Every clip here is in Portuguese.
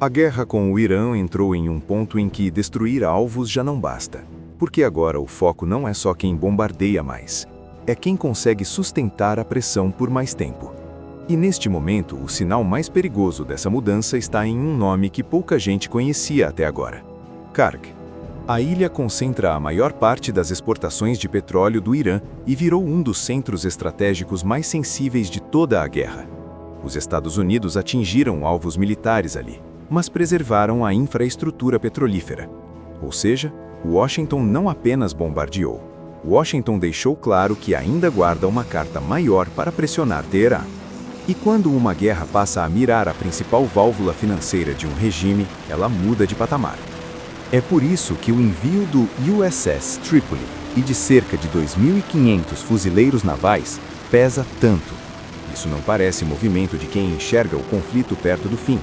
A guerra com o Irã entrou em um ponto em que destruir alvos já não basta, porque agora o foco não é só quem bombardeia mais, é quem consegue sustentar a pressão por mais tempo. E neste momento, o sinal mais perigoso dessa mudança está em um nome que pouca gente conhecia até agora: Karg. A ilha concentra a maior parte das exportações de petróleo do Irã e virou um dos centros estratégicos mais sensíveis de toda a guerra. Os Estados Unidos atingiram alvos militares ali, mas preservaram a infraestrutura petrolífera. Ou seja, Washington não apenas bombardeou. Washington deixou claro que ainda guarda uma carta maior para pressionar Teherã. E quando uma guerra passa a mirar a principal válvula financeira de um regime, ela muda de patamar. É por isso que o envio do USS Tripoli e de cerca de 2.500 fuzileiros navais pesa tanto. Isso não parece movimento de quem enxerga o conflito perto do fim.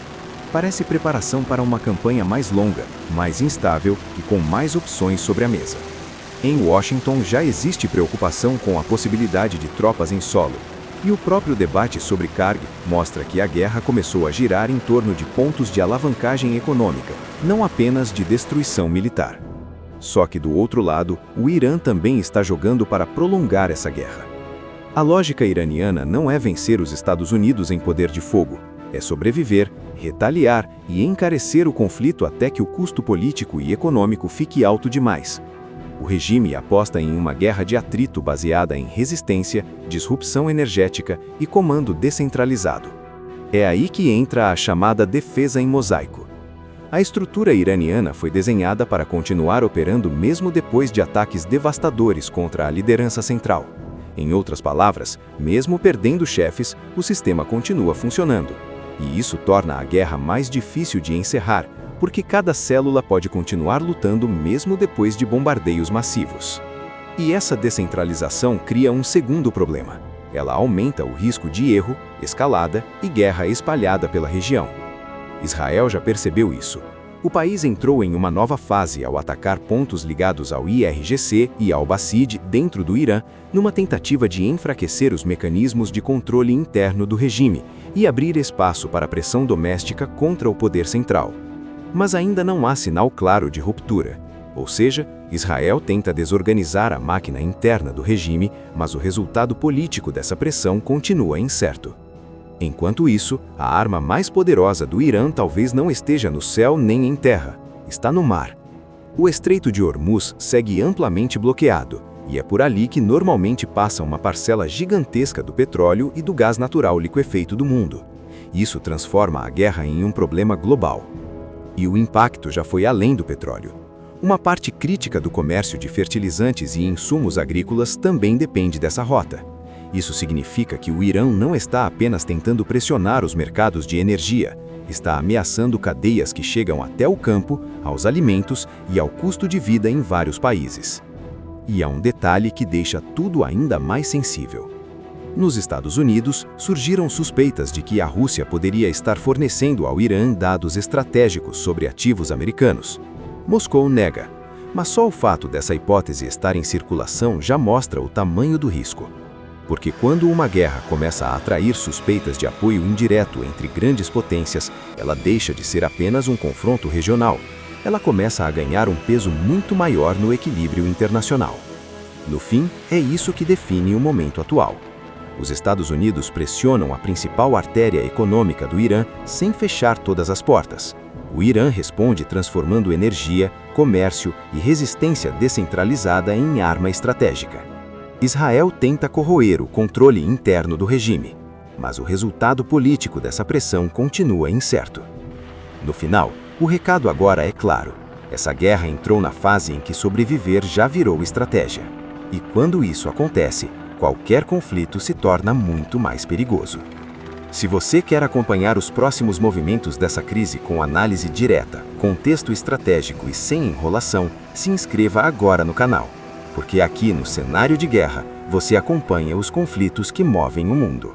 Parece preparação para uma campanha mais longa, mais instável e com mais opções sobre a mesa. Em Washington já existe preocupação com a possibilidade de tropas em solo, e o próprio debate sobre Karg mostra que a guerra começou a girar em torno de pontos de alavancagem econômica, não apenas de destruição militar. Só que do outro lado, o Irã também está jogando para prolongar essa guerra. A lógica iraniana não é vencer os Estados Unidos em poder de fogo, é sobreviver, retaliar e encarecer o conflito até que o custo político e econômico fique alto demais. O regime aposta em uma guerra de atrito baseada em resistência, disrupção energética e comando descentralizado. É aí que entra a chamada defesa em mosaico. A estrutura iraniana foi desenhada para continuar operando mesmo depois de ataques devastadores contra a liderança central. Em outras palavras, mesmo perdendo chefes, o sistema continua funcionando. E isso torna a guerra mais difícil de encerrar, porque cada célula pode continuar lutando mesmo depois de bombardeios massivos. E essa descentralização cria um segundo problema. Ela aumenta o risco de erro, escalada e guerra espalhada pela região. Israel já percebeu isso. O país entrou em uma nova fase ao atacar pontos ligados ao IRGC e ao Basij dentro do Irã, numa tentativa de enfraquecer os mecanismos de controle interno do regime e abrir espaço para pressão doméstica contra o poder central. Mas ainda não há sinal claro de ruptura. Ou seja, Israel tenta desorganizar a máquina interna do regime, mas o resultado político dessa pressão continua incerto. Enquanto isso, a arma mais poderosa do Irã talvez não esteja no céu nem em terra, está no mar. O Estreito de Hormuz segue amplamente bloqueado, e é por ali que normalmente passa uma parcela gigantesca do petróleo e do gás natural liquefeito do mundo. Isso transforma a guerra em um problema global. E o impacto já foi além do petróleo. Uma parte crítica do comércio de fertilizantes e insumos agrícolas também depende dessa rota. Isso significa que o Irã não está apenas tentando pressionar os mercados de energia, está ameaçando cadeias que chegam até o campo, aos alimentos e ao custo de vida em vários países. E há um detalhe que deixa tudo ainda mais sensível. Nos Estados Unidos, surgiram suspeitas de que a Rússia poderia estar fornecendo ao Irã dados estratégicos sobre ativos americanos. Moscou nega, mas só o fato dessa hipótese estar em circulação já mostra o tamanho do risco. Porque quando uma guerra começa a atrair suspeitas de apoio indireto entre grandes potências, ela deixa de ser apenas um confronto regional. Ela começa a ganhar um peso muito maior no equilíbrio internacional. No fim, é isso que define o momento atual. Os Estados Unidos pressionam a principal artéria econômica do Irã sem fechar todas as portas. O Irã responde transformando energia, comércio e resistência descentralizada em arma estratégica. Israel tenta corroer o controle interno do regime, mas o resultado político dessa pressão continua incerto. No final, o recado agora é claro. Essa guerra entrou na fase em que sobreviver já virou estratégia. E quando isso acontece, qualquer conflito se torna muito mais perigoso. Se você quer acompanhar os próximos movimentos dessa crise com análise direta, contexto estratégico e sem enrolação, se inscreva agora no canal. Porque aqui no Cenário de Guerra, você acompanha os conflitos que movem o mundo.